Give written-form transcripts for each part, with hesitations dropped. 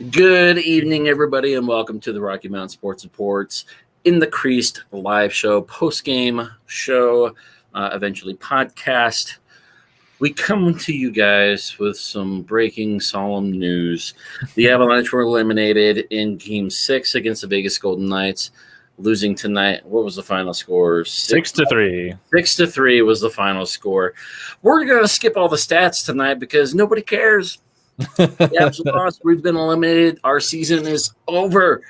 Good evening, everybody, and welcome to the Rocky Mountain Sports Reports InTheCrease live show, post-game show, eventually podcast. We come to you guys with some breaking, solemn news. The Avalanche were eliminated in Game 6 against the Vegas Golden Knights, losing tonight. What was the final score? 6-3. 6-3 was the final score. We're going to skip all the stats tonight because nobody cares. The absolute loss. We've been eliminated. Our season is over.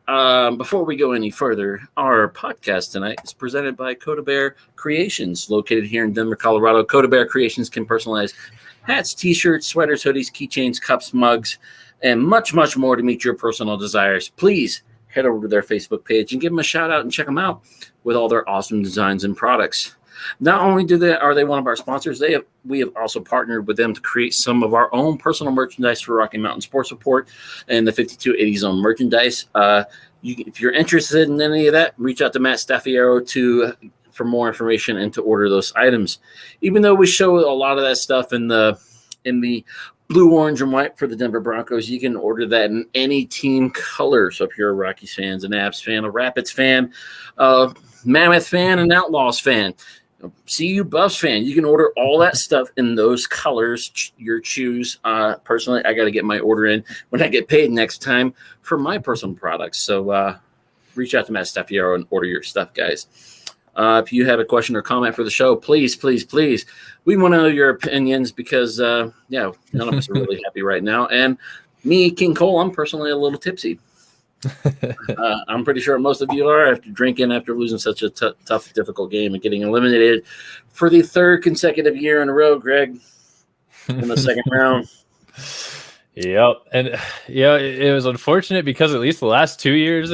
Before we go any further, our podcast tonight is presented by Coda Bear Creations, located here in Denver, Colorado. Coda Bear Creations can personalize hats, t-shirts, sweaters, hoodies, keychains, cups, mugs, and much, much more to meet your personal desires. Please head over to their Facebook page and give them a shout out and check them out with all their awesome designs and products. Not only are they one of our sponsors, we have also partnered with them to create some of our own personal merchandise for Rocky Mountain Sports Report and the 5280 Zone merchandise. If you're interested in any of that, reach out to Matt Staffiero for more information and to order those items. Even though we show a lot of that stuff in the blue, orange, and white for the Denver Broncos, you can order that in any team color. So if you're a Rockies fan, an Abs fan, a Rapids fan, Mammoth fan, an Outlaws fan, CU Buffs fan, you can order all that stuff in those colors you choose. Personally, I got to get my order in when I get paid next time for my personal products. So reach out to Matt Staffiero and order your stuff, guys. If you have a question or comment for the show, please, we want to know your opinions because, none of us are really happy right now. And me, King Cole, I'm personally a little tipsy. I'm pretty sure most of you are after losing such a tough, difficult game and getting eliminated for the third consecutive year in a row, Greg, in the second round. Yep. And it was unfortunate because at least the last 2 years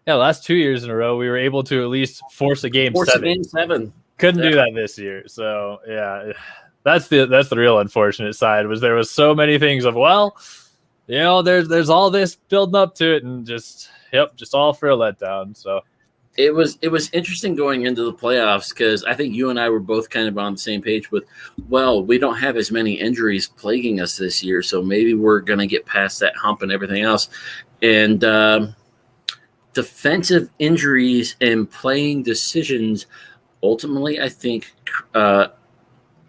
last 2 years in a row, we were able to at least force a game seven. Couldn't do that this year. So that's the real unfortunate side there was so many things of, there's all this building up to it and just all for a letdown. So it was interesting going into the playoffs because I think you and I were both kind of on the same page with, we don't have as many injuries plaguing us this year, so maybe we're going to get past that hump and everything else. And defensive injuries and playing decisions ultimately, I think,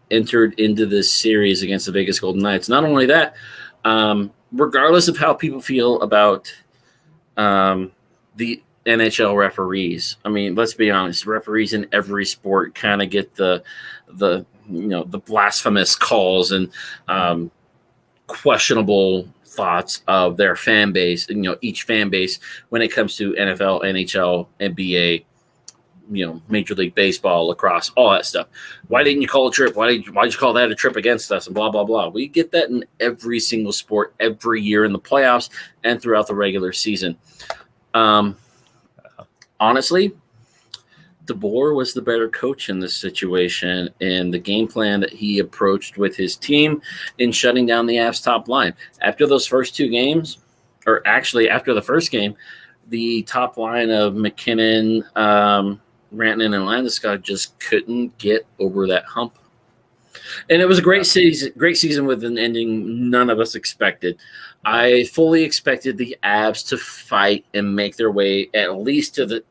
entered into this series against the Vegas Golden Knights. Not only that, regardless of how people feel about the NHL referees, I mean, let's be honest, referees in every sport kind of get the blasphemous calls and questionable thoughts of their fan base, each fan base when it comes to NFL, NHL, NBA, Major League Baseball, lacrosse, all that stuff. Why didn't you call a trip? Why'd you call that a trip against us? And blah, blah, blah. We get that in every single sport, every year in the playoffs and throughout the regular season. Honestly, DeBoer was the better coach in this situation, and the game plan that he approached with his team in shutting down the Avs top line. After those first two games, or actually after the first game, the top line of McKinnon, Rantanen, and Landeskog just couldn't get over that hump. And it was a great season with an ending none of us expected. I fully expected the Avs to fight and make their way at least to the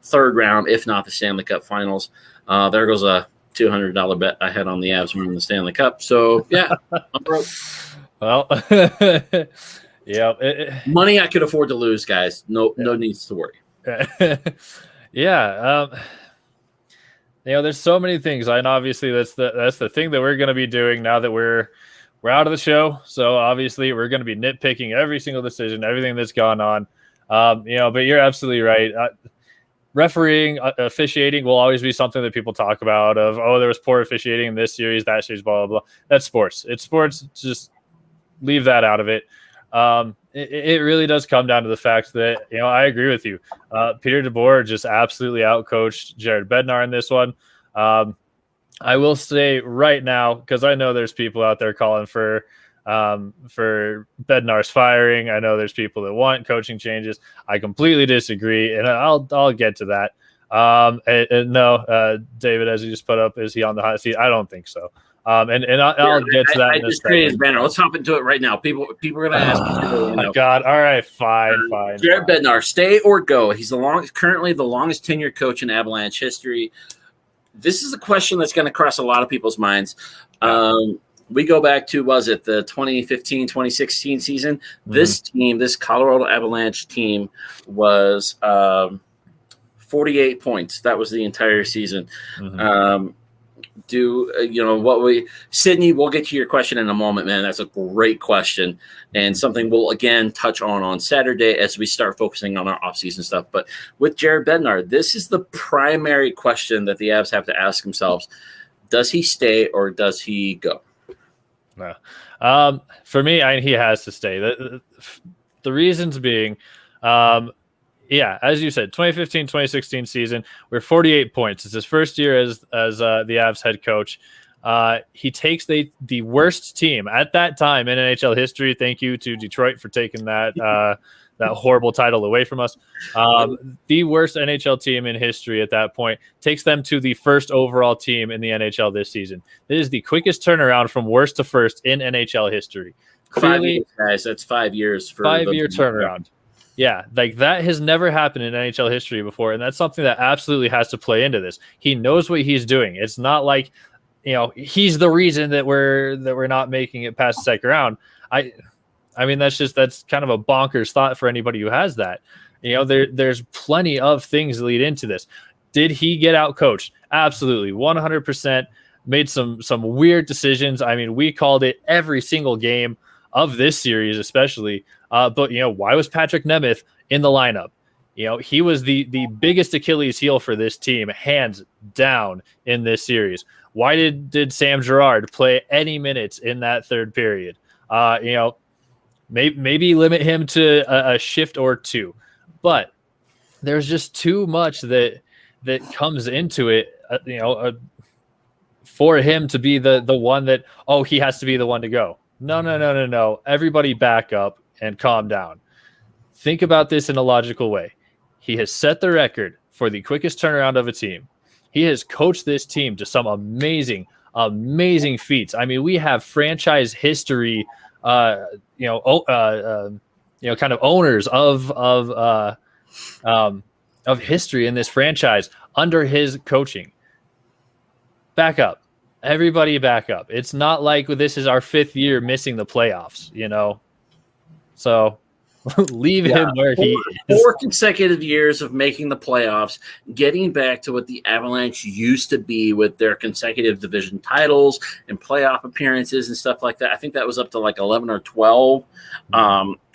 third round, if not the Stanley Cup Finals. There goes a $200 bet I had on the Avs winning the Stanley Cup. So I'm broke. Well, money I could afford to lose, guys. No needs to worry. There's so many things, and obviously that's the thing that we're going to be doing now that we're out of the show. So obviously we're going to be nitpicking every single decision, everything that's gone on. But you're absolutely right. Refereeing, officiating will always be something that people talk about of, there was poor officiating in this series, that series, blah, blah, blah. That's sports. It's sports. Just leave that out of it. It really does come down to the fact that, I agree with you. Peter DeBoer just absolutely outcoached Jared Bednar in this one. I will say right now, because I know there's people out there calling for Bednar's firing. I know there's people that want coaching changes. I completely disagree, and I'll get to that. No, David, as you just put up, is he on the hot seat? I don't think so. And I'll get to that I in a just created a second. banner. Let's hop into it right now. People are going to ask. God. All right. Fine. Jared Bednar, stay or go? He's currently the longest tenured coach in Avalanche history. This is a question that's going to cross a lot of people's minds. Yeah. We go back to, was it the 2015, 2016 season? Mm-hmm. This team, this Colorado Avalanche team was 48 points. That was the entire season. Mm-hmm. Sydney, we'll get to your question in a moment, man. That's a great question and something we'll again touch on Saturday as we start focusing on our offseason stuff. But with Jared Bednar, this is the primary question that the Avs have to ask themselves. Does he stay or does he go? No. For me, he has to stay. The reasons being, as you said, 2015, 2016 season, we're 48 points. It's his first year as the Avs head coach. He takes the worst team at that time in NHL history. Thank you to Detroit for taking that horrible title away from us. The worst NHL team in history at that point, takes them to the first overall team in the NHL this season. This is the quickest turnaround from worst to first in NHL history. Clearly, 5 years, guys. That's 5 years for 5-year turnaround. Yeah, like that has never happened in NHL history before, and that's something that absolutely has to play into this. He knows what he's doing. It's not like, he's the reason that we're not making it past the second round. I mean, that's kind of a bonkers thought for anybody who has that. There's plenty of things that lead into this. Did he get out coached? Absolutely, 100%. Made some weird decisions. I mean, we called it every single game of this series, especially. But why was Patrick Nemeth in the lineup? He was the biggest Achilles heel for this team, hands down, in this series. Why did Sam Girard play any minutes in that third period? Maybe limit him to a shift or two, but there's just too much that comes into it. For him to be the one that he has to be the one to go. No. Everybody back up and calm down. Think about this in a logical way. He has set the record for the quickest turnaround of a team. He has coached this team to some amazing feats. I mean, we have franchise history, kind of owners of history in this franchise under his coaching. Back up. Everybody back up. It's not like this is our 5th year missing the playoffs, So leave him where he is. 4 consecutive years of making the playoffs, getting back to what the Avalanche used to be with their consecutive division titles and playoff appearances and stuff like that. I think that was up to like 11 or 12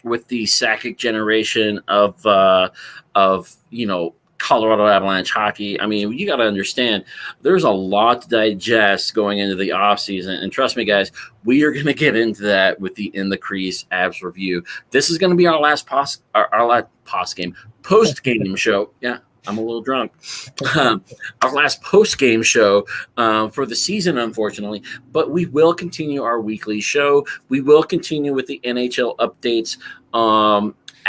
with the Sakic generation of Colorado Avalanche hockey. I mean, you got to understand there's a lot to digest going into the offseason. And trust me, guys, we are going to get into that with the In the Crease Avs review. This is going to be our last post game show. Yeah, I'm a little drunk. Our last post game show for the season, unfortunately. But we will continue our weekly show. We will continue with the NHL updates.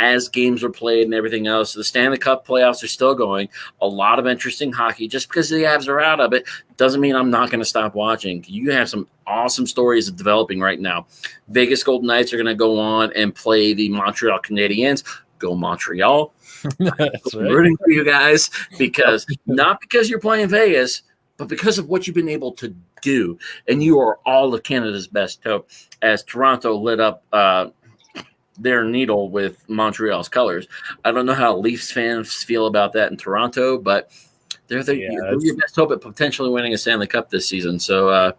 As games are played and everything else. The Stanley Cup playoffs are still going. A lot of interesting hockey. Just because the Avs are out of it doesn't mean I'm not going to stop watching. You have some awesome stories developing right now. Vegas Golden Knights are going to go on and play the Montreal Canadiens. Go Montreal. That's right. I'm rooting for you guys not because you're playing Vegas, but because of what you've been able to do. And you are all of Canada's best hope as Toronto lit up their needle with Montreal's colors. I don't know how Leafs fans feel about that in Toronto, but they're your best hope at potentially winning a Stanley Cup this season. So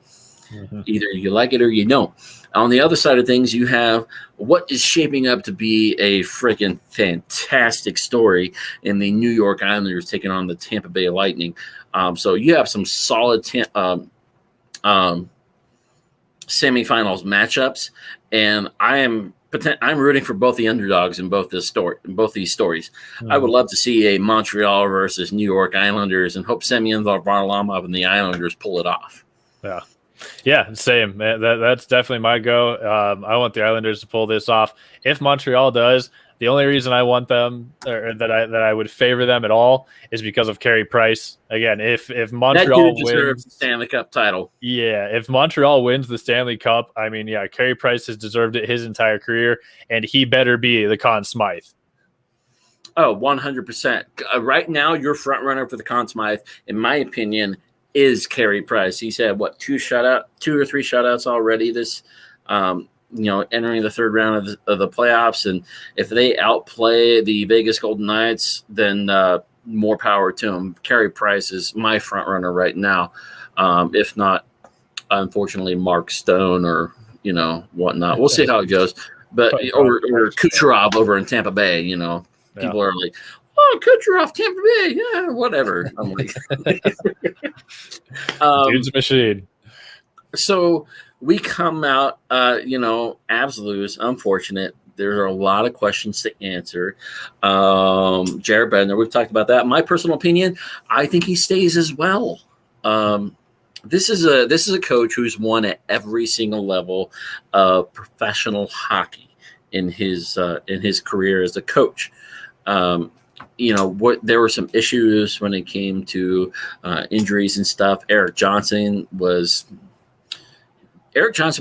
either you like it or you don't. On the other side of things, you have what is shaping up to be a freaking fantastic story in the New York Islanders taking on the Tampa Bay Lightning. So you have some solid semifinals matchups, and I'm rooting for both the underdogs in both these stories. I would love to see a Montreal versus New York Islanders and hope Semyon Varlamov and the Islanders pull it off. Yeah. Yeah, same. That's definitely my go. I want the Islanders to pull this off. If Montreal does, the only reason I want them, or that I would favor them at all, is because of Carey Price. Again, if That dude Montreal deserves the wins, Stanley Cup title. yeah, if Montreal wins the Stanley Cup, I mean, yeah, Carey Price has deserved it his entire career, and he better be the Conn Smythe. Oh, 100%. Right now, your front runner for the Conn Smythe, in my opinion, is Carey Price. He's had two or three shutouts already this, entering the third round of the playoffs. And if they outplay the Vegas Golden Knights, then more power to him. Carey Price is my front runner right now. If not, unfortunately, Mark Stone or whatnot. We'll see how it goes. But or Kucherov over in Tampa Bay, people are like, "Oh, Kucherov, Tampa Bay, yeah, whatever." I'm like, dude's a machine. So we come out, Avs lose. Unfortunate. There are a lot of questions to answer. Jared Bednar, we've talked about that. My personal opinion, I think he stays as well. This is a coach who's won at every single level of professional hockey in his career as a coach. There were some issues when it came to injuries and stuff. Eric Johnson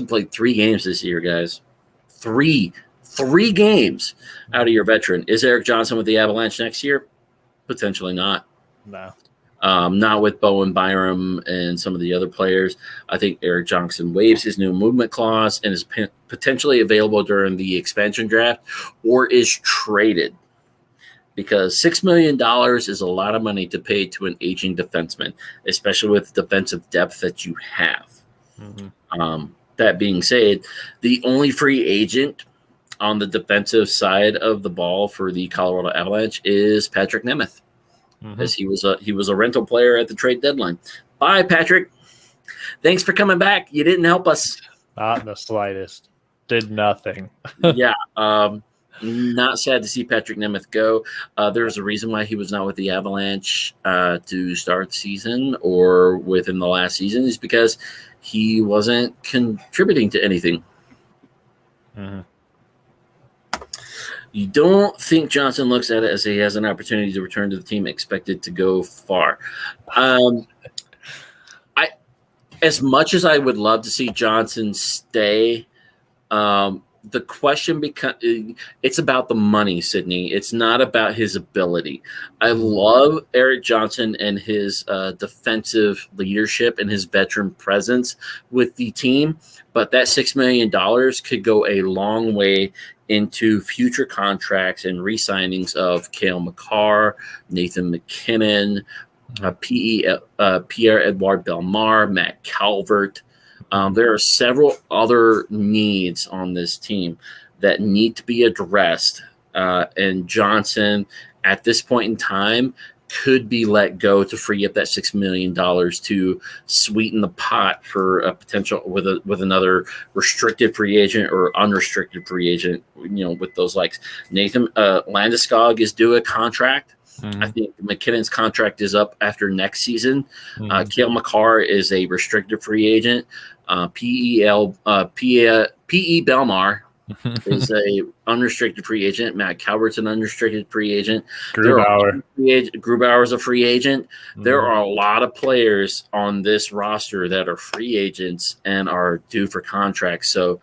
played 3 games this year, guys. Three games out of your veteran. Is Eric Johnson with the Avalanche next year? Potentially not. No. Not with Bowen Byram and some of the other players. I think Eric Johnson waives his new movement clause and is potentially available during the expansion draft or is traded, because $6 million is a lot of money to pay to an aging defenseman, especially with the defensive depth that you have. Mm-hmm. That being said, the only free agent on the defensive side of the ball for the Colorado Avalanche is Patrick Nemeth. Mm-hmm. As he was a rental player at the trade deadline. Bye, Patrick. Thanks for coming back. You didn't help us. Not the slightest. Did nothing. Yeah. Not sad to see Patrick Nemeth go. There's a reason why he was not with the Avalanche to start the season or within the last season, is because he wasn't contributing to anything. Mm-hmm. You don't think Johnson looks at it as he has an opportunity to return to the team expected to go far. As much as I would love to see Johnson stay, the question it's about the money, Sydney. It's not about his ability. I love Eric Johnson and his defensive leadership and his veteran presence with the team, but that $6 million could go a long way into future contracts and re-signings of Cale Makar, Nathan McKinnon, Pierre-Edouard Bellemare, Matt Calvert. There are several other needs on this team that need to be addressed, and Johnson, at this point in time, could be let go to free up that $6 million to sweeten the pot for a potential with another restricted free agent or unrestricted free agent. With those likes, Nathan Landeskog is due a contract. Mm-hmm. I think McKinnon's contract is up after next season. Mm-hmm. Cale Makar is a restricted free agent. P.E. Bellemare is a unrestricted free agent. Matt Calvert's an unrestricted free agent. Grubauer is a free agent. Mm-hmm. There are a lot of players on this roster that are free agents and are due for contracts. So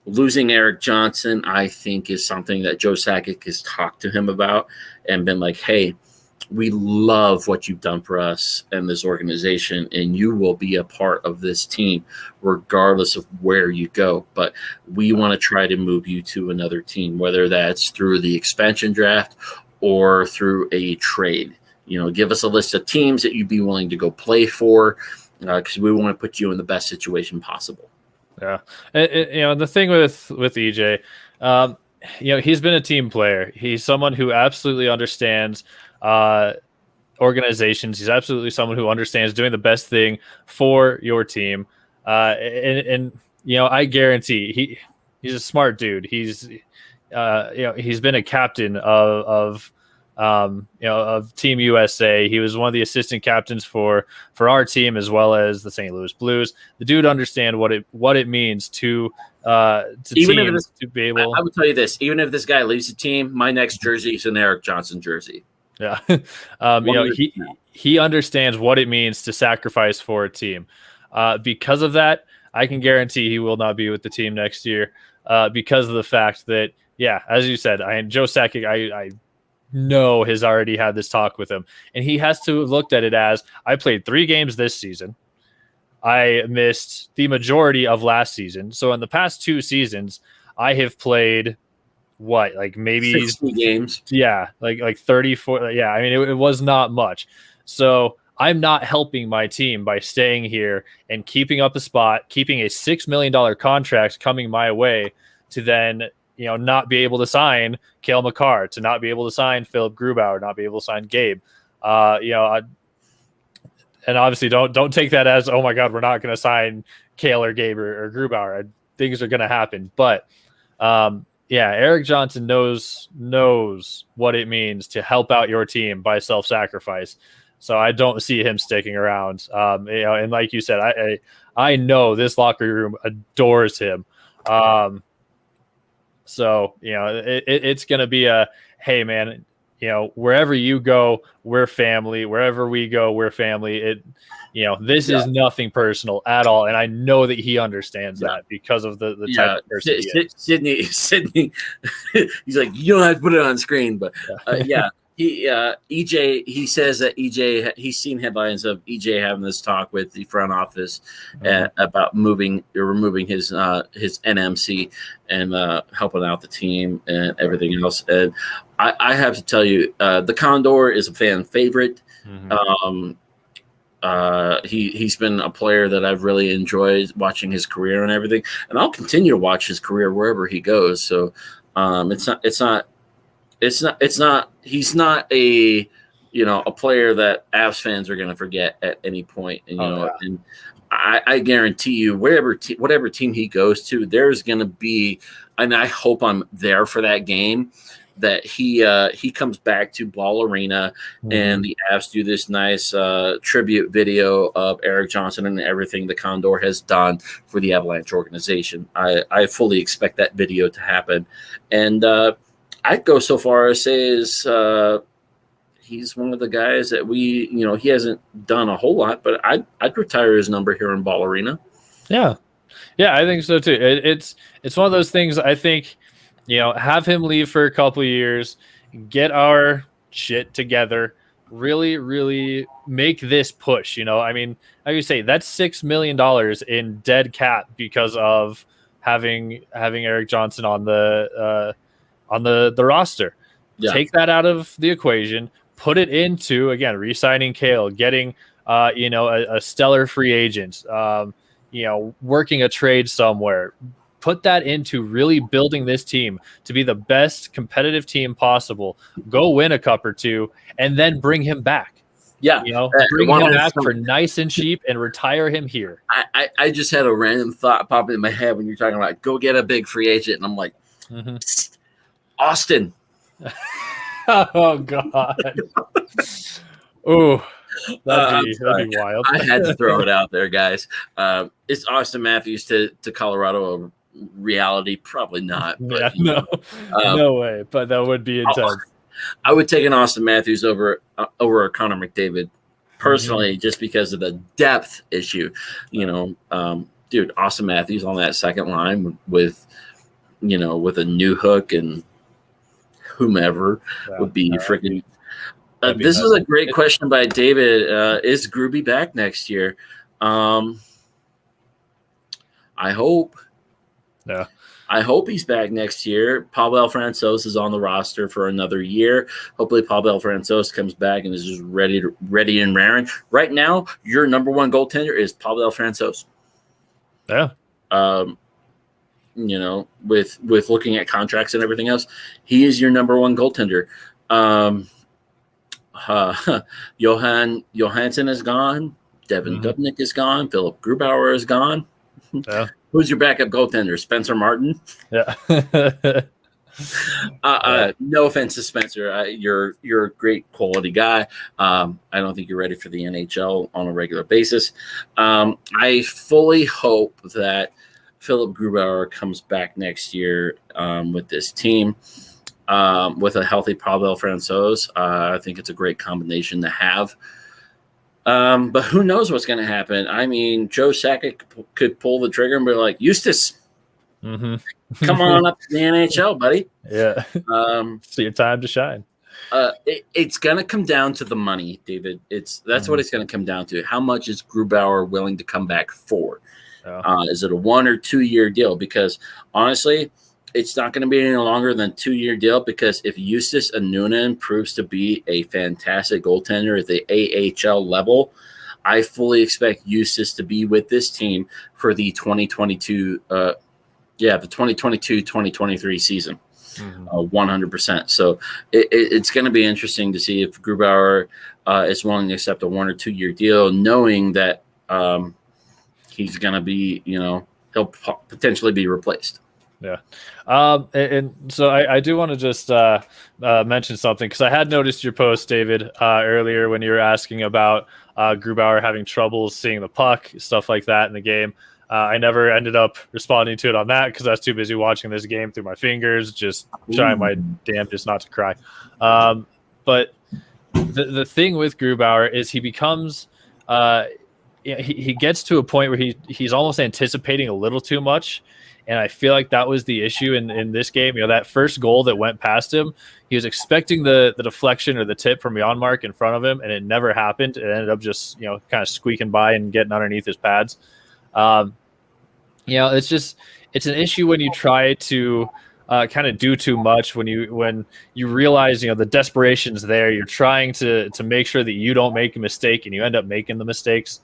losing Eric Johnson, I think, is something that Joe Sakic has talked to him about and been like, hey, we love what you've done for us and this organization, and you will be a part of this team regardless of where you go. But we want to try to move you to another team, whether that's through the expansion draft or through a trade. Give us a list of teams that you'd be willing to go play for, because we want to put you in the best situation possible. Yeah. The thing with EJ, he's been a team player. He's someone who absolutely understands organizations. He's absolutely someone who understands doing the best thing for your team. And I guarantee he's a smart dude. He's been a captain of of Team USA. He was one of the assistant captains for our team as well as the St. Louis Blues. The dude understands what it means to even if teams to be able. I would tell you this: even if this guy leaves the team, my next jersey is an Eric Johnson jersey. Yeah, he understands what it means to sacrifice for a team. Because of that, I can guarantee he will not be with the team next year. Because of the fact that, yeah, as you said, Joe Sakic, I know has already had this talk with him, and he has to have looked at it as, I played 3 games this season. I missed the majority of last season. So in the past 2 seasons, I have played maybe 60 games. Yeah, like 34. Yeah, I mean, it was not much. So I'm not helping my team by staying here and keeping up a spot, keeping a $6 million contract coming my way to then, not be able to sign Cale Makar, to not be able to sign Philip Grubauer, not be able to sign Gabe. And obviously don't take that as, oh my God, we're not going to sign Cale or Gabe or Grubauer. Things are going to happen. But, yeah, Eric Johnson knows what it means to help out your team by self-sacrifice. So I don't see him sticking around. And like you said, I know this locker room adores him. So it's going to be a, hey man, wherever you go, we're family. Wherever we go, we're family. This is nothing personal at all, and I know that he understands that because of the type of person he is. Sydney, he's like, you don't have to put it on screen, but EJ, he says that EJ, he's seen headlines of EJ having this talk with the front office about removing his NMC and helping out the team and everything else. And I have to tell you, the Condor is a fan favorite. He's been a player that I've really enjoyed watching his career and everything, and I'll continue to watch his career wherever he goes. So he's not a player that Avs fans are going to forget at any point. And, and I guarantee you, whatever team he goes to, there's going to be, and I hope I'm there for that game, that he comes back to Ball Arena and the Avs do this nice tribute video of Eric Johnson and everything the Condor has done for the Avalanche organization. I fully expect that video to happen. And I'd go so far as say he's one of the guys that he hasn't done a whole lot, but I'd retire his number here in Ball Arena. Yeah, I think so too. It's one of those things. I think have him leave for a couple of years, get our shit together, really, really make this push. I mean, like you say, that's $6 million in dead cap because of having Eric Johnson on the roster. Yeah. Take that out of the equation, put it into, again, re-signing Cale, getting a stellar free agent, working a trade somewhere. Put that into really building this team to be the best competitive team possible. Go win a cup or 2, and then bring him back. Yeah, bring him back for nice and cheap and retire him here. I just had a random thought pop in my head when you're talking about go get a big free agent, and I'm like, Austin. Oh God. Oh, that'd be wild. I had to throw it out there, guys. Is Austin Matthews to Colorado a reality? Probably not. But, no way. But that would be intense. I would take an Austin Matthews over a Connor McDavid personally, just because of the depth issue. Dude, Austin Matthews on that second line with a new hook and whomever would be freaking. This is a great question by David. Is Gruby back next year? I hope. Yeah. I hope he's back next year. Pavel Francouz is on the roster for another year. Hopefully Pavel Francouz comes back and is just ready and raring. Right now, your number one goaltender is Pavel Francouz. Yeah. With looking at contracts and everything else, he is your number one goaltender. Johan Johansson is gone. Devin Dubnyk is gone. Philip Grubauer is gone. Yeah. Who's your backup goaltender? Spencer Martin? Yeah. No offense to Spencer, you're a great quality guy. I don't think you're ready for the NHL on a regular basis. I fully hope that Philip Grubauer comes back next year with this team. With a healthy Pavel Francouz, I think it's a great combination to have. But who knows what's going to happen? I mean, Joe Sakic could pull the trigger and be like, Eustace, come on up to the NHL, buddy. Yeah. It's your time to shine. It's going to come down to the money, David. That's what it's going to come down to. How much is Grubauer willing to come back for? Is it a 1 or 2 year deal? Because honestly, it's not going to be any longer than 2 year deal, because if Eustace Anunen proves to be a fantastic goaltender at the AHL level, I fully expect Eustace to be with this team for the 2022-2023 season. 100%. So it's going to be interesting to see if Grubauer is willing to accept a 1 or 2 year deal, knowing that he's going to be, he'll potentially be replaced. Yeah. And so I do want to just mention something, because I had noticed your post, David, earlier when you were asking about Grubauer having trouble seeing the puck, stuff like that in the game. I never ended up responding to it on that because I was too busy watching this game through my fingers, just trying my damnedest not to cry. But the thing with Grubauer is he becomes he gets to a point where he's almost anticipating a little too much. And I feel like that was the issue in this game. That first goal that went past him, he was expecting the deflection or the tip from beyond mark in front of him, and it never happened. It ended up just, kind of squeaking by and getting underneath his pads. It's an issue when you try to kind of do too much, when you realize, the desperation's there. You're trying to make sure that you don't make a mistake, and you end up making the mistakes.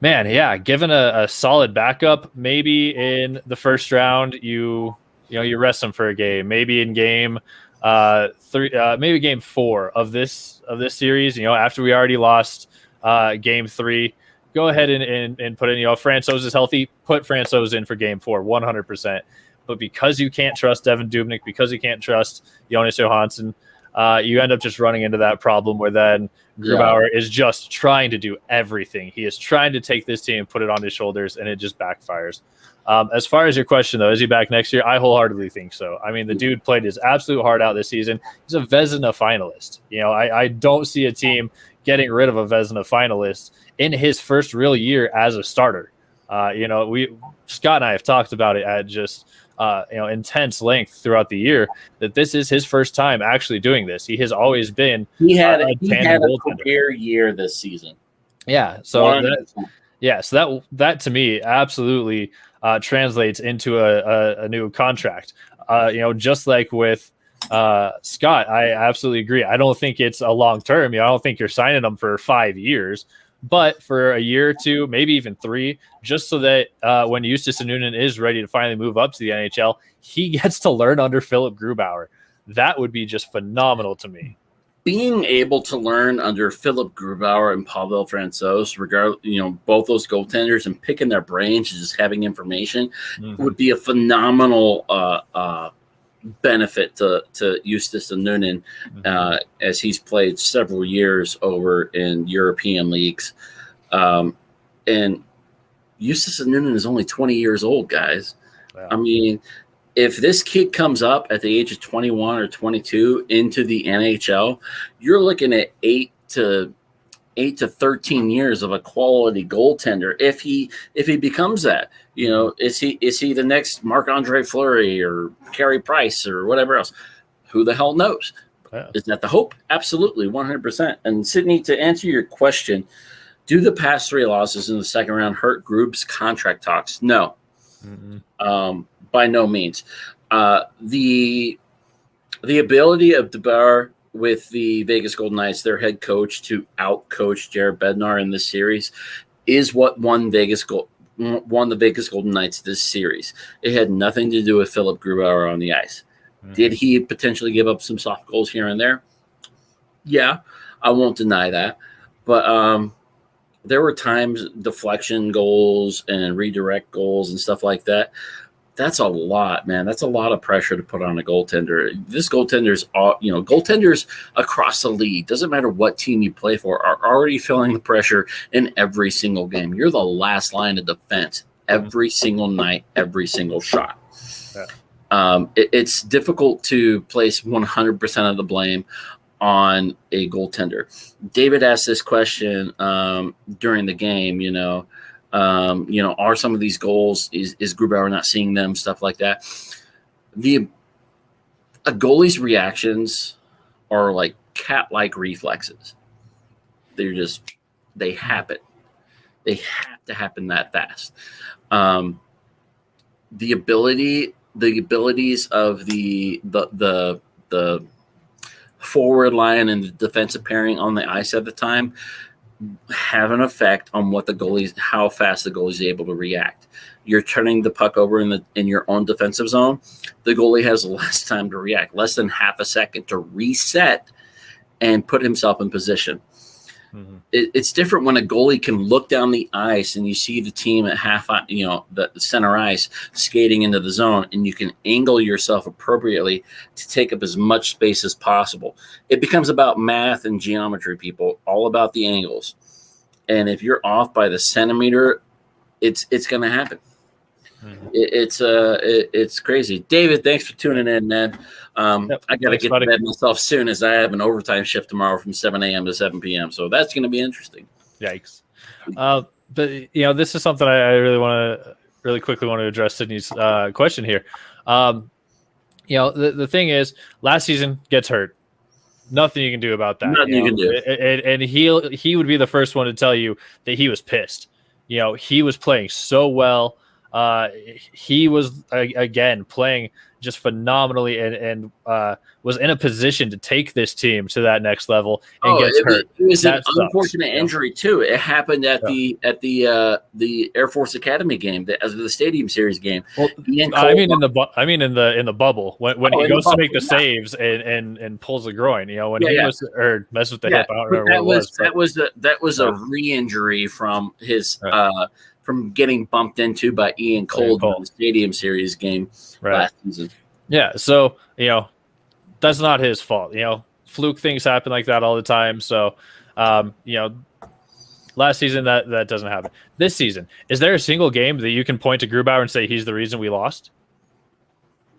Man, yeah, given a solid backup, maybe in the first round, you rest them for a game. Maybe in game 3, maybe game 4 of this series. After we already lost game 3, go ahead and put in. Francouz is healthy. Put Francouz in for game 4, 100%. But because you can't trust Devin Dubnyk, because you can't trust Jonas Johansson, you end up just running into that problem where then Grubauer is just trying to do everything. He is trying to take this team and put it on his shoulders, and it just backfires. As far as your question, though, is he back next year? I wholeheartedly think so. I mean, the dude played his absolute heart out this season. He's a Vezina finalist. I don't see a team getting rid of a Vezina finalist in his first real year as a starter. Scott and I have talked about it at just intense length throughout the year, that this is his first time actually doing this. He has always been. He had a career year this season. Yeah. So that to me absolutely translates into a new contract. Just like with Scott, I absolutely agree. I don't think it's a long term. I don't think you're signing him for 5 years. But for a year or 2, maybe even 3, just so that when Eustace Anunen is ready to finally move up to the NHL, he gets to learn under Philip Grubauer. That would be just phenomenal to me. Being able to learn under Philip Grubauer and Pavel Francouz, both those goaltenders, and picking their brains and just having information would be a phenomenal benefit to Eustace Anunen as he's played several years over in European leagues. And Eustace Anunen is only 20 years old, guys. Wow. I mean, if this kid comes up at the age of 21 or 22 into the NHL, you're looking at 8 to 13 years of a quality goaltender. If he becomes that, is he the next Marc-Andre Fleury or Carey Price or whatever else? Who the hell knows? Yeah. Is that the hope? Absolutely, 100%. And Sydney, to answer your question, do the past 3 losses in the second round hurt Grub's contract talks? No, by no means. The ability of DeBar with the Vegas Golden Knights, their head coach, to out-coach Jared Bednar in this series is what won the Vegas Golden Knights this series. It had nothing to do with Philip Grubauer on the ice. Did he potentially give up some soft goals here and there? Yeah, I won't deny that. But there were times deflection goals and redirect goals and stuff like that. That's a lot, man. That's a lot of pressure to put on a goaltender. This goaltender's, goaltenders across the league, doesn't matter what team you play for, are already feeling the pressure in every single game. You're the last line of defense every single night, every single shot. Yeah. It's difficult to place 100% of the blame on a goaltender. David asked this question during the game, are some of these goals, is Grubauer not seeing them, stuff like that. A goalie's reactions are like cat-like reflexes. They happen. They have to happen that fast. The abilities of the forward line and the defensive pairing on the ice at the time have an effect on how fast the goalie is able to react. You're turning the puck over in your own defensive zone. The goalie has less time to react, less than half a second to reset and put himself in position. Mm-hmm. It's different when a goalie can look down the ice and you see the team at the center ice skating into the zone, and you can angle yourself appropriately to take up as much space as possible. It becomes about math and geometry, people, all about the angles. And if you're off by the centimeter, it's going to happen. Mm-hmm. It's crazy. David, thanks for tuning in, man. I got to get to bed myself soon, as I have an overtime shift tomorrow from 7 a.m. to 7 p.m. So that's going to be interesting. Yikes. But this is something I really quickly want to address Sydney's question here. The thing is, last season gets hurt. Nothing you can do about that. Nothing you can do. And he would be the first one to tell you that he was pissed. He was playing so well. He was again playing just phenomenally and was in a position to take this team to that next level and gets hurt. It was an unfortunate injury too. It happened at the Air Force Academy game, as the Stadium Series game. Well, I mean in the bubble when he goes to make the saves and pulls the groin. When he was or messes with the hip. I don't remember what it was. That was a re-injury from his. From getting bumped into by Ian Cole in the Stadium Series game last season. Yeah, so, that's not his fault. Fluke things happen like that all the time. So, last season that doesn't happen. This season, is there a single game that you can point to Grubauer and say he's the reason we lost?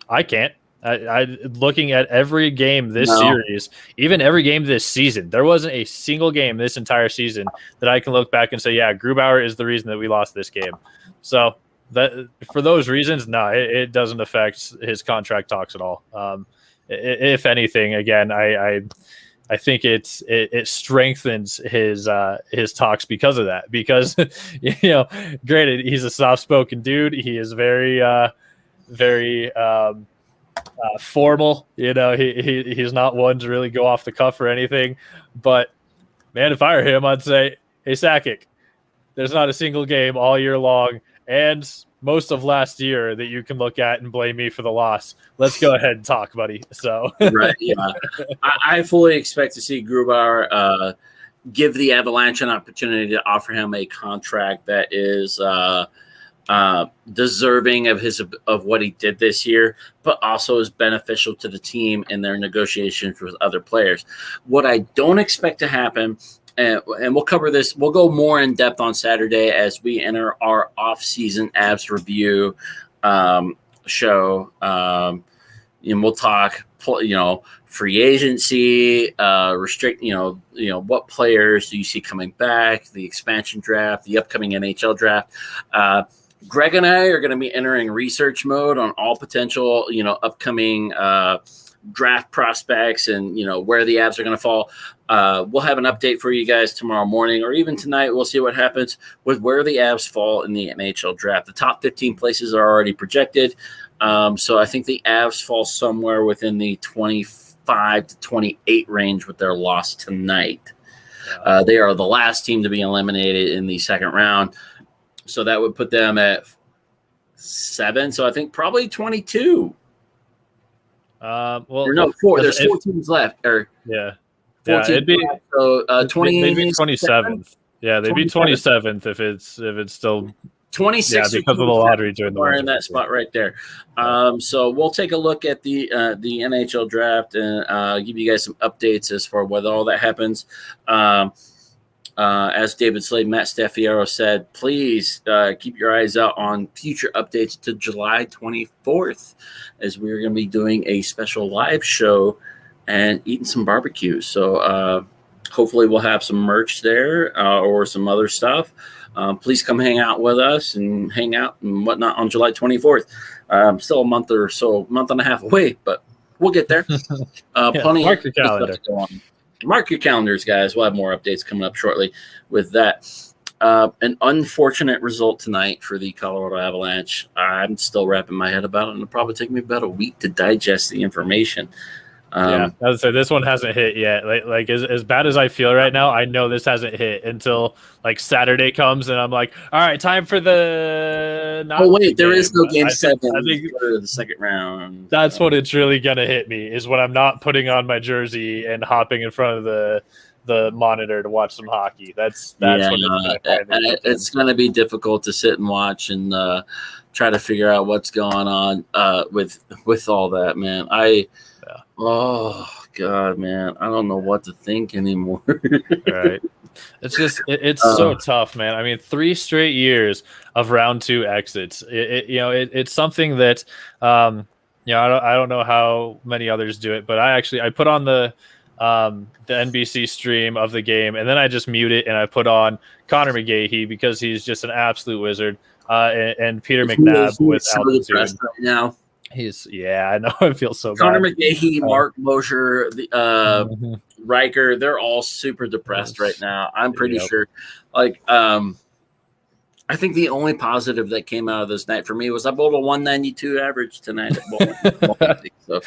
I can't. I looking at every game this series, even every game this season, there wasn't a single game this entire season that I can look back and say, yeah, Grubauer is the reason that we lost this game. So that for those reasons, it doesn't affect his contract talks at all. If anything, again, I think it strengthens his talks because of that. Because granted, he's a soft-spoken dude. He is very formal. He's not one to really go off the cuff or anything. But man, if I were him, I'd say, hey, Sakic, there's not a single game all year long and most of last year that you can look at and blame me for the loss. Let's go ahead and talk, buddy. So right, yeah. I fully expect to see Grubauer give the Avalanche an opportunity to offer him a contract that is deserving of what he did this year, but also is beneficial to the team in their negotiations with other players. What I don't expect to happen, and we'll cover this, we'll go more in depth on Saturday as we enter our off-season Avs review show. And we'll talk, free agency, what players do you see coming back, the expansion draft, the upcoming NHL draft. Greg and I are going to be entering research mode on all potential, upcoming draft prospects and, where the Avs are going to fall. We'll have an update for you guys tomorrow morning or even tonight. We'll see what happens with where the Avs fall in the NHL draft. The top 15 places are already projected. So I think the Avs fall somewhere within the 25 to 28 range with their loss tonight. They are the last team to be eliminated in the second round. So that would put them at 7. So I think probably 22. Well, no, 4. There's 4 teams left. It'd be left, so 20. They'd be 27th. Yeah, they'd be 27th if it's still 26 because of the lottery during the we're winter. in that spot right there. So we'll take a look at the NHL draft and give you guys some updates as far whether all that happens. As David Slade, Matt Staffiero said, please keep your eyes out on future updates to July 24th, as we're going to be doing a special live show and eating some barbecue. So hopefully we'll have some merch there or some other stuff. Please come hang out with us and hang out and whatnot on July 24th. Still a month and a half away, but we'll get there. Plenty mark your of stuff calendar. to go on. Mark your calendars, guys. We'll have more updates coming up shortly with that. An unfortunate result tonight for the Colorado Avalanche. I'm still wrapping my head about it, and it'll probably take me about a week to digest the information. As I said, this one hasn't hit yet. Like as bad as I feel right now, I know this hasn't hit until like Saturday comes, and I'm like, all right, time for the. There is no game 7 I think for the second round. That's what it's really gonna hit me is when I'm not putting on my jersey and hopping in front of the monitor to watch some hockey. That's when it's gonna be difficult to sit and watch and try to figure out what's going on with all that, man. Oh God, man, I don't know what to think anymore. Right. It's just it's so tough, man. I mean, 3 straight years of round 2 exits. It's something that I don't know how many others do it, but I put on the NBC stream of the game, and then I just mute it and I put on Connor McGahey because he's just an absolute wizard, and Peter McNabb with altitude right now. I know. I feel so Connor bad. McGahey, Mark Mosher, Riker, they're all super depressed right now. I'm pretty sure. Like, I think the only positive that came out of this night for me was I bowled a 192 average tonight at bowling. So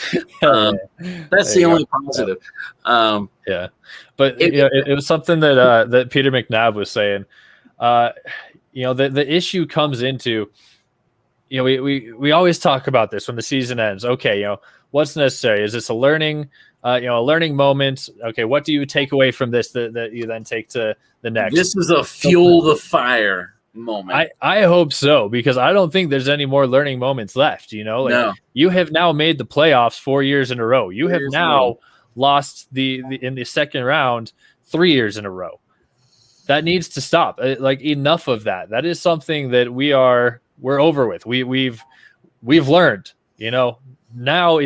that's the only positive. But it was something that Peter McNabb was saying. The issue comes into. We always talk about this when the season ends. Okay, what's necessary? Is this a learning moment? Okay, what do you take away from this that you then take to the next? This is a fuel the fire moment. I hope so, because I don't think there's any more learning moments left. No. You have now made the playoffs 4 years in a row. You have now lost in the second round 3 years in a row. That needs to stop. Like, enough of that. That is something that we're over with. We've learned, now's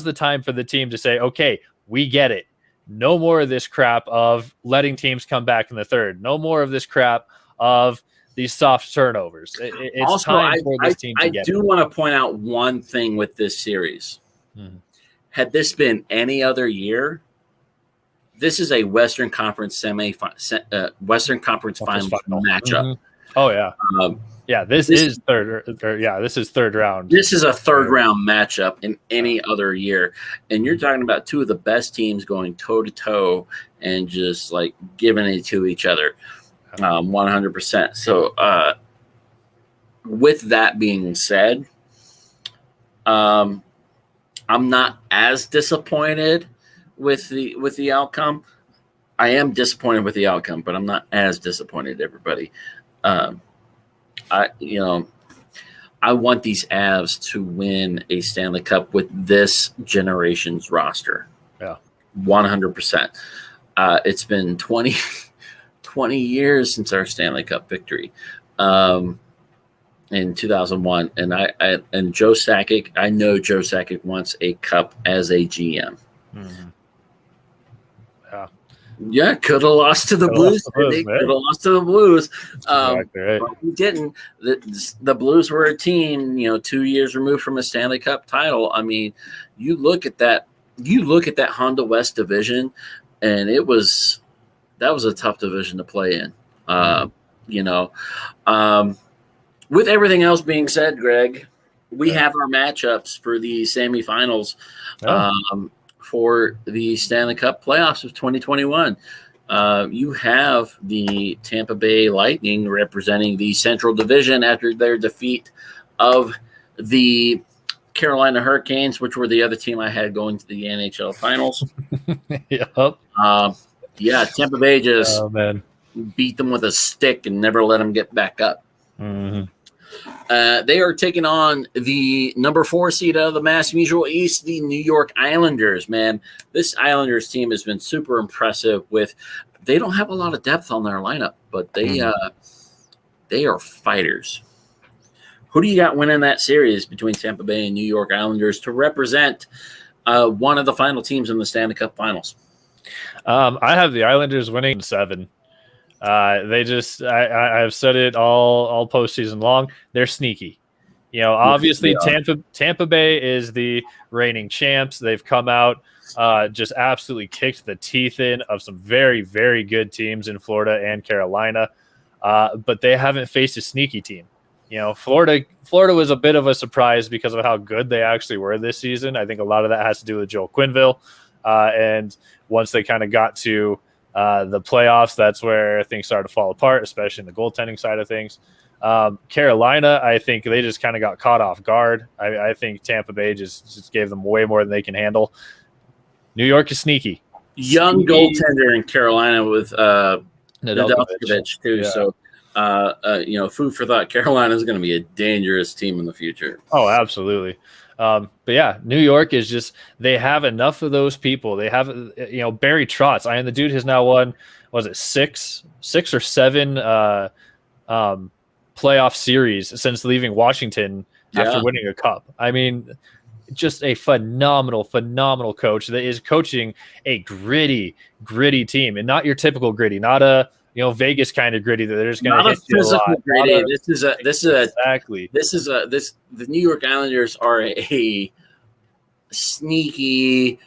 the time for the team to say, okay, we get it. No more of this crap of letting teams come back in the third. No more of this crap of these soft turnovers. It's also time for this team to get it. I do want to point out one thing with this series. Had this been any other year, this is a Western Conference Western Conference final matchup. Oh yeah. This is third round. This is a third round matchup in any other year. And you're talking about 2 of the best teams going toe to toe and just like giving it to each other 100%. So with that being said, I'm not as disappointed with the outcome. I am disappointed with the outcome, but I'm not as disappointed, everybody. I want these Avs to win a Stanley Cup with this generation's roster. Yeah, 100%. It's been 20 years since our Stanley Cup victory in 2001, and Joe Sakic. I know Joe Sakic wants a cup as a GM. Yeah, could have lost to the Blues. They could have lost to the Blues. Exactly right. But we didn't. The Blues were a team, 2 years removed from a Stanley Cup title. I mean, you look at that Honda West division, and that was a tough division to play in. With everything else being said, Greg, we have our matchups for the semifinals. For the Stanley Cup playoffs of 2021. You have the Tampa Bay Lightning representing the Central Division after their defeat of the Carolina Hurricanes, which were the other team I had going to the NHL Finals. Tampa Bay just beat them with a stick and never let them get back up. Mhm. They are taking on the number 4 seed out of the Mass Mutual East, the New York Islanders. Man, this Islanders team has been super impressive. They don't have a lot of depth on their lineup, but they are fighters. Who do you got winning that series between Tampa Bay and New York Islanders to represent one of the final teams in the Stanley Cup Finals? I have the Islanders winning 7. I've said it all postseason long. They're sneaky. Obviously Tampa Bay is the reigning champs. They've come out, just absolutely kicked the teeth in of some very, very good teams in Florida and Carolina. But they haven't faced a sneaky team. Florida was a bit of a surprise because of how good they actually were this season. I think a lot of that has to do with Joel Quenneville. And once they kind of got to the playoffs, that's where things started to fall apart, especially in the goaltending side of things. Carolina, I think they just kind of got caught off guard. I think Tampa Bay just gave them way more than they can handle. New York is sneaky. Young goaltender in Carolina with Nedeljkovic too. Yeah. So, food for thought. Carolina is going to be a dangerous team in the future. Oh, absolutely. But yeah, New York is just, they have enough of those people. They have, Barry Trotz. The dude has now won, was it six or 7 playoff series since leaving Washington after winning a cup. I mean, just a phenomenal coach that is coaching a gritty team, and not your typical gritty, not a Vegas kind of gritty that they're just going to hit you a lot. Gritty. The New York Islanders are a sneaky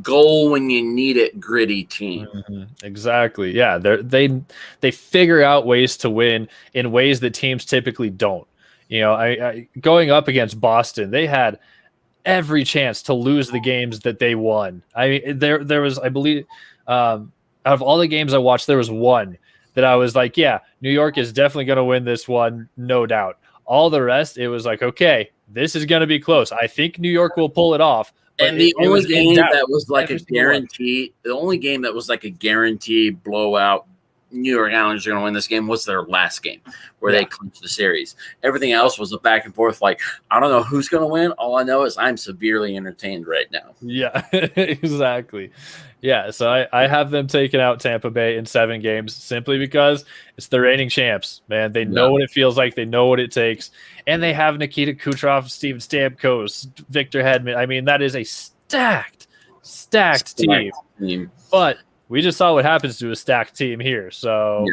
goal when you need it gritty team. Mm-hmm. Exactly. Yeah, they figure out ways to win in ways that teams typically don't. Going up against Boston, they had every chance to lose the games that they won. I mean, there was, I believe, out of all the games I watched, there was one that I was like, yeah, New York is definitely going to win this one, no doubt. All the rest, it was like, okay, this is going to be close. I think New York will pull it off. And the only game that was like a guarantee, blowout, New York Islanders are going to win this game, was their last game where they clinched the series. Everything else was a back and forth. Like, I don't know who's going to win. All I know is I'm severely entertained right now. Yeah, exactly. Yeah, so I have them taking out Tampa Bay in 7 games simply because it's the reigning champs, man. They know what it feels like. They know what it takes. And they have Nikita Kucherov, Steven Stamkos, Victor Hedman. I mean, that is a stacked team. But we just saw what happens to a stacked team here. So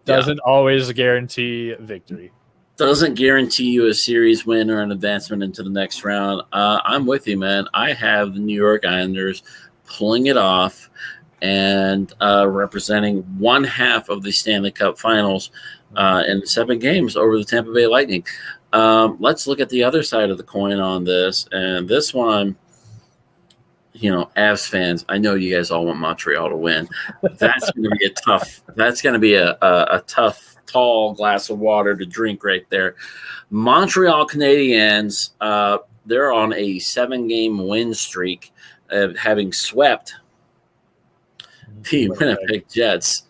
doesn't always guarantee victory. Doesn't guarantee you a series win or an advancement into the next round. I'm with you, man. I have the New York Islanders pulling it off and representing one half of the Stanley Cup Finals in 7 games over the Tampa Bay Lightning. Let's look at the other side of the coin on this. And this one, Avs fans, I know you guys all want Montreal to win. That's going to be a tough, tall glass of water to drink right there. Montreal Canadiens, they're on a 7-game win streak of having swept the Winnipeg Jets.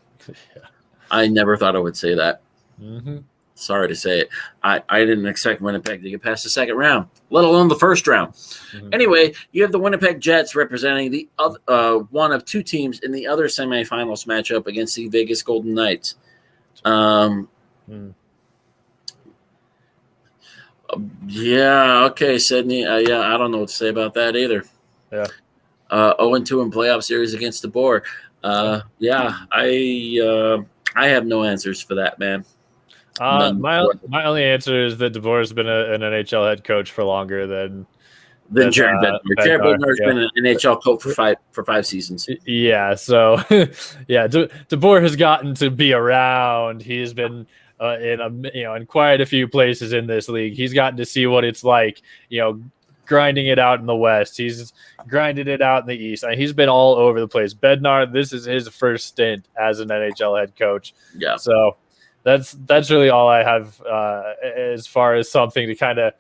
I never thought I would say that. Mm-hmm. Sorry to say it. I didn't expect Winnipeg to get past the second round, let alone the first round. Mm-hmm. Anyway, you have the Winnipeg Jets representing the one of 2 teams in the other semifinals matchup against the Vegas Golden Knights. Yeah, okay, Sydney. I don't know what to say about that either. Yeah. 0-2 in playoff series against DeBoer. I have no answers for that, man. My only answer is that DeBoer has been an NHL head coach for longer than Jared Bednar. Jared Bednar's been an NHL coach for 5 seasons. Yeah, so DeBoer has gotten to be around. He's been in quite a few places in this league. He's gotten to see what it's like, grinding it out in the West. He's grinded it out in the East. He's been all over the place. Bednar, this is his first stint as an NHL head coach. Yeah. So that's really all I have as far as something to kind of,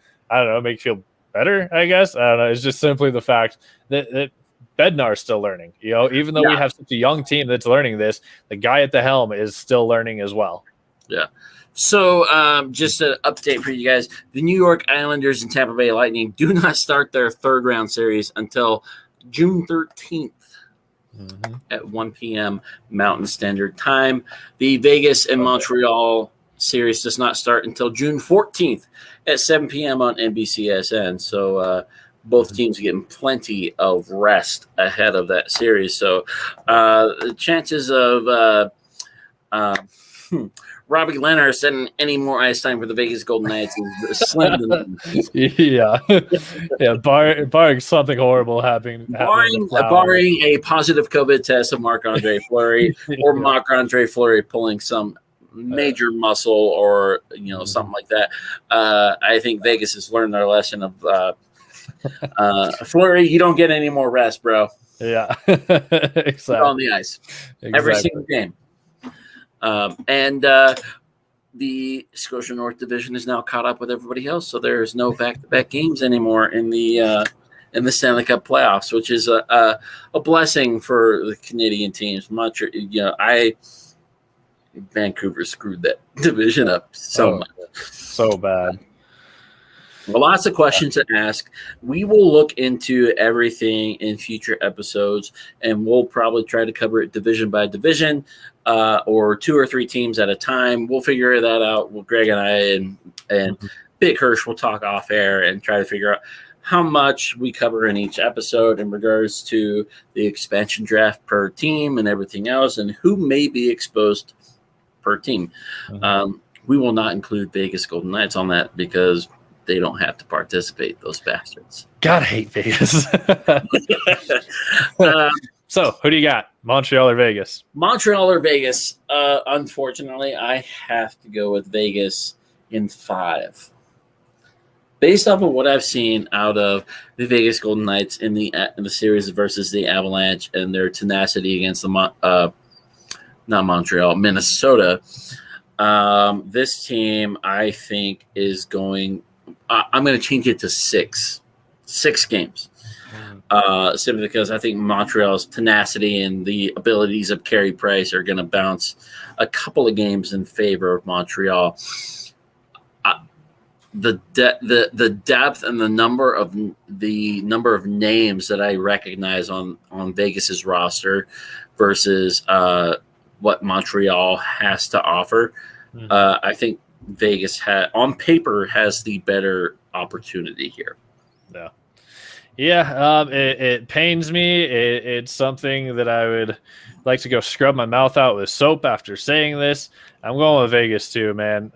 make you feel better, I guess. I don't know. It's just simply the fact that Bednar's still learning. Even though we have such a young team that's learning this, the guy at the helm is still learning as well. Yeah. So, just an update for you guys. The New York Islanders and Tampa Bay Lightning do not start their third round series until June 13th at 1 p.m. Mountain Standard Time. The Vegas and Montreal series does not start until June 14th at 7 p.m. on NBCSN. So, both teams are getting plenty of rest ahead of that series. So, the chances of Robbie Leonard setting any more ice time for the Vegas Golden Knights is slim to none. Yeah. Barring something horrible happening. Barring a positive COVID test of Marc-Andre Fleury or Marc-Andre Fleury pulling some major muscle or something like that. I think Vegas has learned their lesson of Fleury. You don't get any more rest, bro. Yeah, exactly. On the ice every single game. The Scotia North Division is now caught up with everybody else, so there's no back-to-back games anymore in the Stanley Cup playoffs, which is a blessing for the Canadian teams. Vancouver screwed that division up so much, so bad. Well, lots of questions to ask. We will look into everything in future episodes, and we'll probably try to cover it division by division, or 2 or 3 teams at a time. We'll figure that out. Well, Greg and I and Big Hirsch will talk off air and try to figure out how much we cover in each episode in regards to the expansion draft per team and everything else, and who may be exposed per team. We will not include Vegas Golden Knights on that because they don't have to participate, those bastards. God, I hate Vegas. So, who do you got? Montreal or Vegas? Montreal or Vegas? Unfortunately, I have to go with Vegas in 5. Based off of what I've seen out of the Vegas Golden Knights in the series versus the Avalanche and their tenacity against the Minnesota, this team I think is going. I'm going to change it to 6 games, simply because I think Montreal's tenacity and the abilities of Carey Price are going to bounce a couple of games in favor of Montreal. The depth and the number of names that I recognize on Vegas's roster versus what Montreal has to offer, I think Vegas on paper has the better opportunity here. It pains me. It's something that I would like to go scrub my mouth out with soap after saying this. I'm going with Vegas too, man.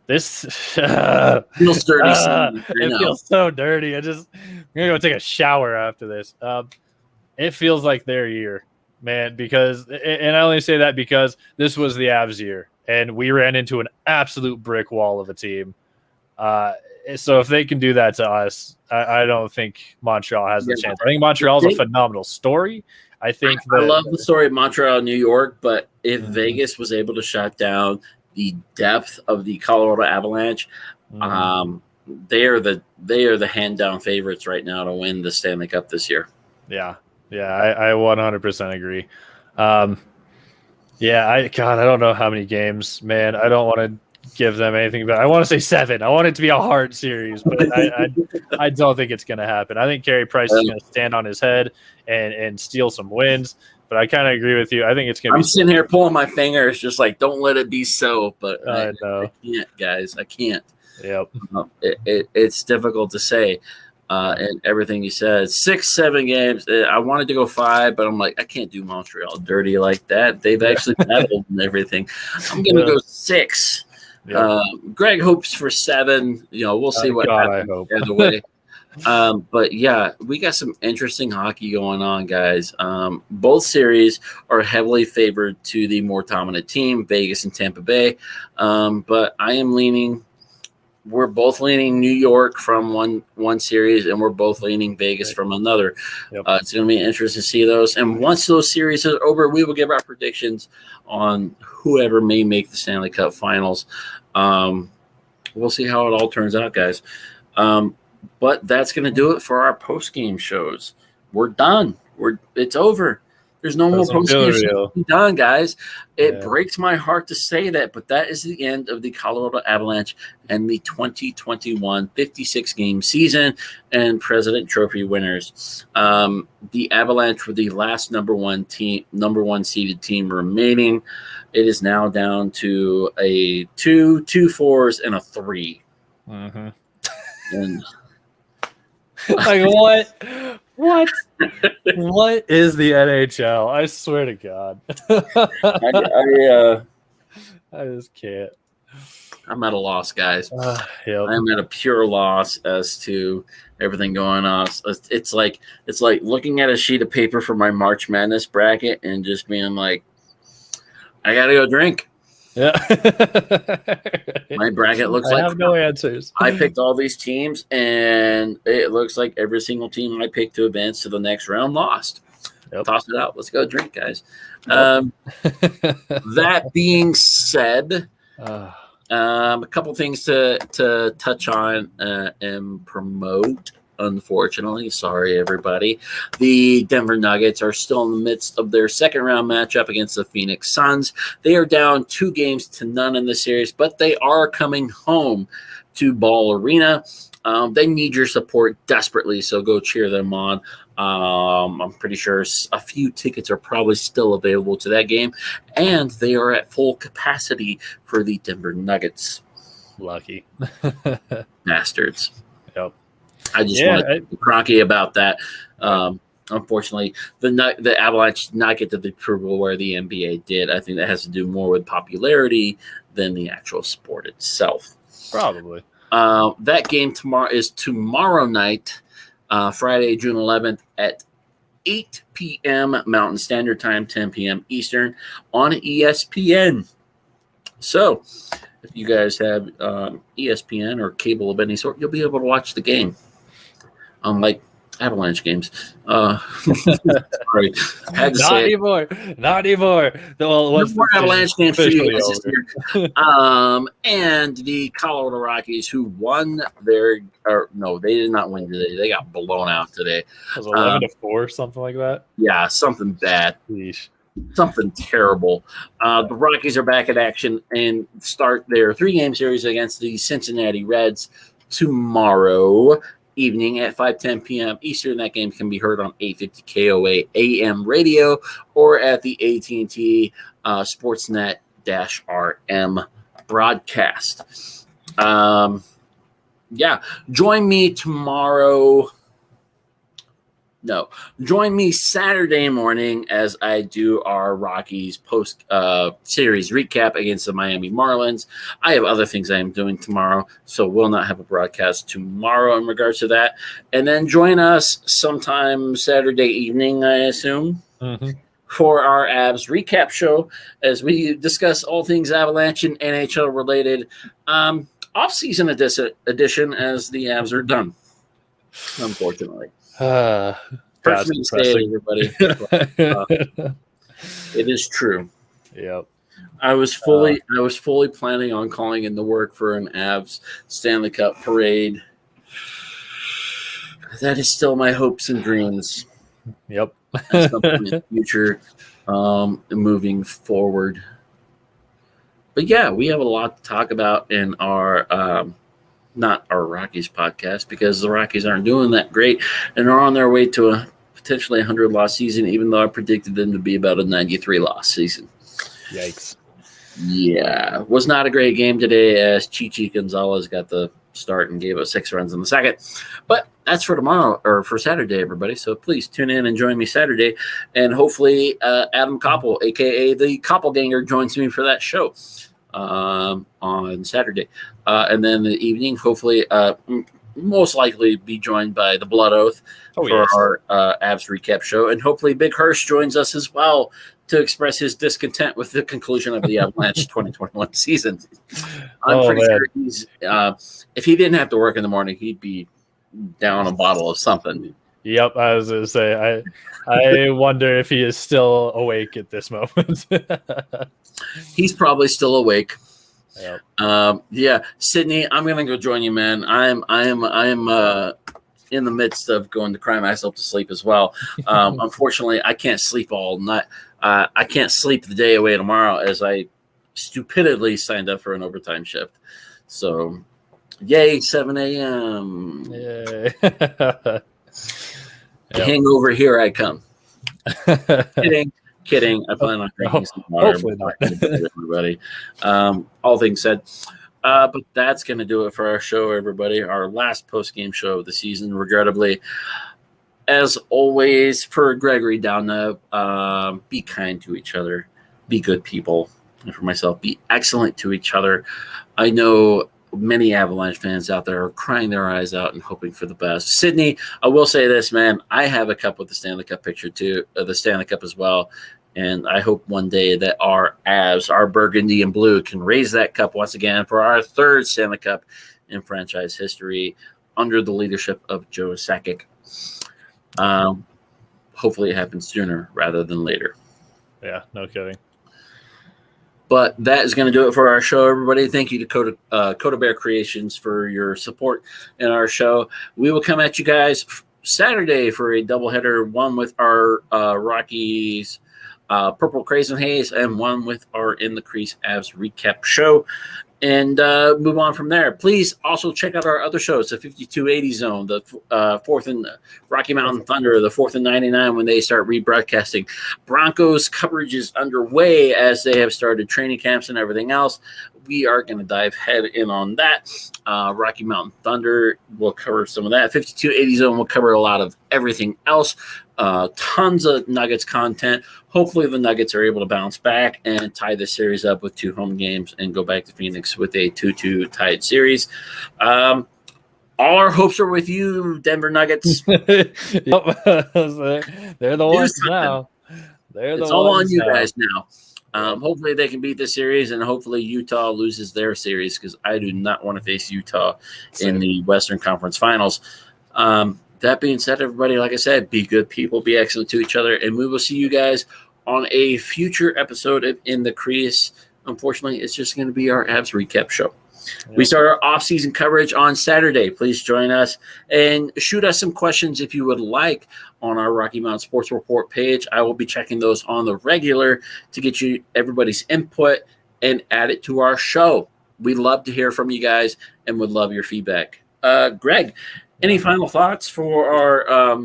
This feels dirty. It feels so dirty. I'm gonna go take a shower after this. It feels like their year, man, because, and I only say that because this was the Avs year. And we ran into an absolute brick wall of a team. So if they can do that to us, I don't think Montreal has the chance. I think Montreal's a phenomenal story. I love the story of Montreal, New York, but if Vegas was able to shut down the depth of the Colorado Avalanche, they are the hand-down favorites right now to win the Stanley Cup this year. I 100% agree. I don't know how many games, man. I don't want to give them anything, but I want to say 7. I want it to be a hard series, but I don't think it's going to happen. I think Carey Price is going to stand on his head and steal some wins, but I kind of agree with you. I think it's going to be. I'm sitting here pulling my fingers, just like, don't let it be so, but I know. I can't, guys. I can't. Yep. It's difficult to say. And everything you said, 6, 7 games. I wanted to go 5, but I'm like, I can't do Montreal dirty like that. They've actually battled and everything. I'm going to go 6. Greg hopes for 7. We'll see what happens either way. But yeah, we got some interesting hockey going on, guys. Both series are heavily favored to the more dominant team, Vegas and Tampa Bay. But I am leaning. We're both leaning New York from one series, and we're both leaning Vegas from another. It's going to be interesting to see those. And once those series are over, we will give our predictions on whoever may make the Stanley Cup Finals. We'll see how it all turns out, guys. But that's going to do it for our post-game shows. We're done. It's over. There's no more Doesn't feel postseason real. to be done, guys. It Yeah. breaks my heart to say that, but that is the end of the Colorado Avalanche and the 2021 56-game season and President Trophy winners. The Avalanche were the last number one seeded team remaining. It is now down to a 2, 2 4s, and a 3. Mm-hmm. And Like what? What is the NHL? I swear to God. I just can't. I'm at a loss, guys. Yep. I'm at a pure loss as to everything going on. It's like looking at a sheet of paper for my March Madness bracket and just being like, I gotta go drink. Yeah. My bracket looks like I have no answers. I picked all these teams, and it looks like every single team I picked to advance to the next round lost. Yep. Toss it out. Let's go drink, guys. Yep. That being said, a couple things to touch on and promote. Unfortunately, sorry everybody. The Denver Nuggets are still in the midst of their second round matchup against the Phoenix Suns. They are down 2-0 in the series, but they are coming home to Ball Arena. They need your support desperately, so go cheer them on. I'm pretty sure a few tickets are probably still available to that game, and they are at full capacity for the Denver Nuggets. Lucky. Bastards. Yep. I just want to be cranky about that. Unfortunately, the Avalanche did not get to the approval where the NBA did. I think that has to do more with popularity than the actual sport itself. Probably. That game tomorrow night, Friday, June 11th at 8 p.m. Mountain Standard Time, 10 p.m. Eastern on ESPN. So, if you guys have ESPN or cable of any sort, you'll be able to watch the game. Unlike Avalanche games. Sorry. Had to say anymore. Not anymore. Well, no more Avalanche games for you guys this year. And the Colorado Rockies, who won they did not win today. They got blown out today. It was 11-4, something like that. Yeah, something bad. Yeesh. Something terrible. The Rockies are back in action and start their 3-game series against the Cincinnati Reds tomorrow evening at 5:10 p.m. Eastern. That game can be heard on 850 KOA AM radio or at the AT&T Sportsnet-RM broadcast. Join me tomorrow. No, join me Saturday morning as I do our Rockies post series recap against the Miami Marlins. I have other things I am doing tomorrow, so we'll not have a broadcast tomorrow in regards to that. And then join us sometime Saturday evening, I assume, for our Avs recap show as we discuss all things Avalanche and NHL related off-season edition as the Avs are done, unfortunately. Hurts me to say it, everybody. It is true. Yep. I was fully planning on calling in to work for an Avs Stanley Cup parade. That is still my hopes and dreams. Yep. At some point in the future, moving forward. But yeah, we have a lot to talk about in our not our Rockies podcast, because the Rockies aren't doing that great and are on their way to a potentially 100-loss season, even though I predicted them to be about a 93-loss season. Yikes. Yeah. Was not a great game today as Chichi Gonzalez got the start and gave us 6 runs in the second. But that's for tomorrow, or for Saturday, everybody. So please tune in and join me Saturday. And hopefully Adam Koppel, a.k.a. the Koppelganger, joins me for that show on Saturday. And then the evening, hopefully, most likely be joined by the Blood Oath for our Avs recap show. And hopefully Big Hirsch joins us as well to express his discontent with the conclusion of the Avalanche 2021 season. I'm pretty sure he's if he didn't have to work in the morning, he'd be down a bottle of something. Yep, I was going to say, I wonder if he is still awake at this moment. He's probably still awake. Yep. Sydney, I'm gonna go join you, man. I am in the midst of going to cry myself to sleep as well. Unfortunately, I can't sleep all night. I can't sleep the day away tomorrow as I stupidly signed up for an overtime shift. So, yay, 7 a.m. Yay. Hangover, here I come. Kidding. I plan on drinking some water. Hopefully not. Everybody. All things said. But that's going to do it for our show, everybody. Our last post-game show of the season, regrettably. As always, for Gregory Downab, be kind to each other. Be good people. And for myself, be excellent to each other. I know many Avalanche fans out there are crying their eyes out and hoping for the best. Sydney, I will say this, man. I have a cup with the Stanley Cup picture too, the Stanley Cup as well. And I hope one day that our Avs, our burgundy and blue, can raise that cup once again for our third Stanley Cup in franchise history under the leadership of Joe Sakic. Hopefully it happens sooner rather than later. Yeah, no kidding. But that is going to do it for our show, everybody. Thank you to Coda Bear Creations for your support in our show. We will come at you guys Saturday for a doubleheader, one with our Rockies Purple Craze and Haze, and one with our In the Crease Avs recap show, and move on from there. Please also check out our other shows, the 5280 Zone, the 4th and Rocky Mountain Thunder, the 4th and 99 when they start rebroadcasting. Broncos coverage is underway as they have started training camps and everything else. We are going to dive head in on that. Rocky Mountain Thunder will cover some of that. 5280 Zone will cover a lot of everything else. Tons of Nuggets content. Hopefully the Nuggets are able to bounce back and tie the series up with 2 home games and go back to Phoenix with a 2-2 tied series. All our hopes are with you, Denver Nuggets. Yep. They're the ones now. It's all on you guys now. Hopefully they can beat the series, and hopefully Utah loses their series, because I do not want to face Utah in the Western Conference Finals. That being said, everybody, like I said, be good people, be excellent to each other, and we will see you guys on a future episode of In the Crease. Unfortunately, it's just going to be our Avs recap show. Yep. We start our off-season coverage on Saturday. Please join us and shoot us some questions if you would like on our Rocky Mountain Sports Report page. I will be checking those on the regular to get you everybody's input and add it to our show. We love to hear from you guys and would love your feedback. Greg, any final thoughts for our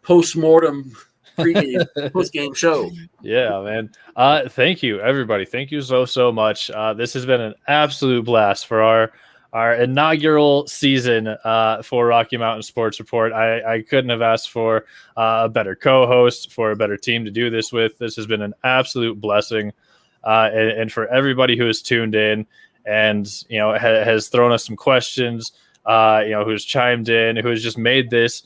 post-mortem post-game show? Yeah, man. Thank you, everybody. Thank you so much. This has been an absolute blast for our inaugural season for Rocky Mountain Sports Report. I couldn't have asked for a better co-host, for a better team to do this with. This has been an absolute blessing. And for everybody who has tuned in and, has thrown us some questions, who's chimed in, who has just made this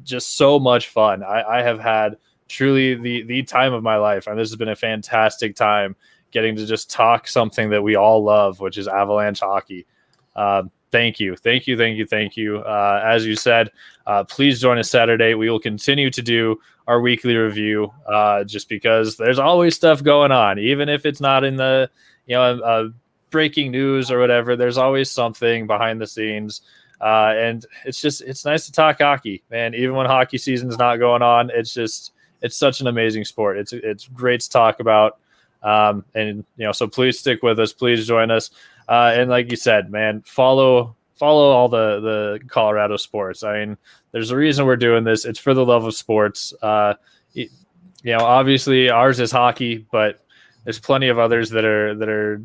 just so much fun. I have had truly the time of my life, and this has been a fantastic time getting to just talk something that we all love, which is Avalanche hockey. Thank you. As you said, please join us Saturday. We will continue to do our weekly review, just because there's always stuff going on, even if it's not in the breaking news or whatever. There's always something behind the scenes. And it's nice to talk hockey, man. Even when hockey season's not going on, it's such an amazing sport. It's great to talk about. So please stick with us. Please join us. And like you said, man, follow all the Colorado sports. I mean, there's a reason we're doing this. It's for the love of sports. Obviously ours is hockey, but there's plenty of others that are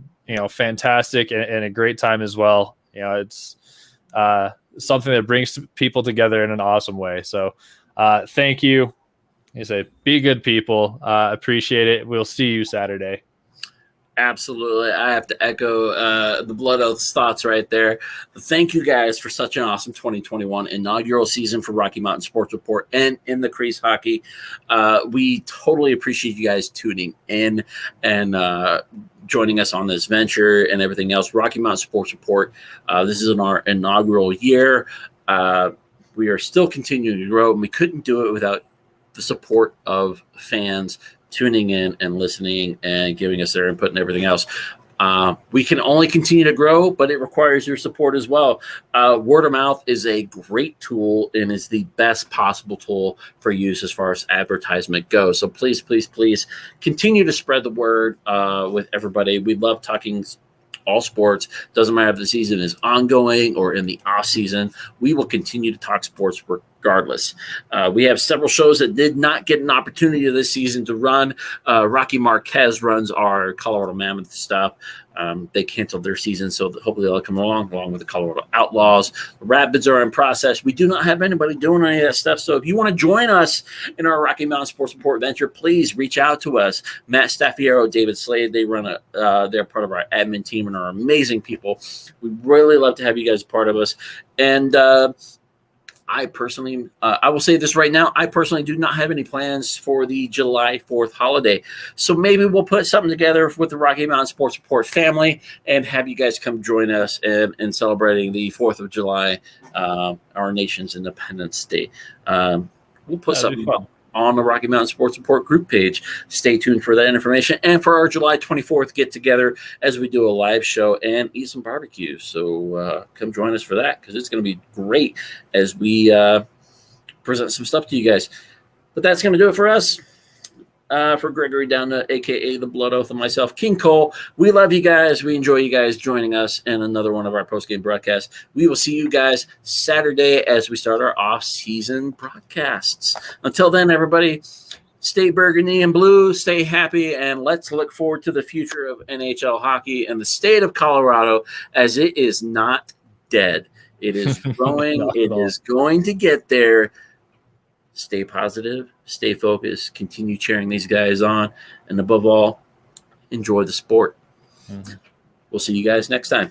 fantastic and a great time as well. It's something that brings people together in an awesome way. So thank you. I say, be good people. Appreciate it. We'll see you Saturday. Absolutely. I have to echo the Blood Oath's thoughts right there. Thank you guys for such an awesome 2021 inaugural season for Rocky Mountain Sports Report and In the Crease Hockey. We totally appreciate you guys tuning in and joining us on this venture and everything else. Rocky Mountain Sports Report. This is in our inaugural year. We are still continuing to grow, and we couldn't do it without the support of fans tuning in and listening and giving us their input and everything else. We can only continue to grow, but it requires your support as well. Word of mouth is a great tool and is the best possible tool for use as far as advertisement goes. So please, please, please continue to spread the word with everybody. We love talking all sports. Doesn't matter if the season is ongoing or in the off season. We will continue to talk sports regardless. We have several shows that did not get an opportunity this season to run. Rocky Marquez runs our Colorado Mammoth stuff. They canceled their season, so hopefully they'll come along with the Colorado Outlaws. The Rapids are in process. We do not have anybody doing any of that stuff, so if you want to join us in our Rocky Mountain Sports Report venture, please reach out to us. Matt Staffiero, David Slade, they're part of our admin team and are amazing people. We really love to have you guys part of us. And I personally, I will say this right now, I personally do not have any plans for the July 4th holiday. So maybe we'll put something together with the Rocky Mountain Sports Report family and have you guys come join us in celebrating the 4th of July, our nation's Independence Day. We'll put something on the Rocky Mountain Sports Report group page. Stay tuned for that information and for our July 24th get together as we do a live show and eat some barbecue. So come join us for that because it's going to be great as we present some stuff to you guys. But that's going to do it for us. For Gregory Downa, a.k.a. The Blood Oath, and myself, King Cole, we love you guys. We enjoy you guys joining us in another one of our post-game broadcasts. We will see you guys Saturday as we start our off-season broadcasts. Until then, everybody, stay burgundy and blue, stay happy, and let's look forward to the future of NHL hockey and the state of Colorado as it is not dead. It is growing. It is going to get there. Stay positive, stay focused, continue cheering these guys on, and above all, enjoy the sport. We'll see you guys next time.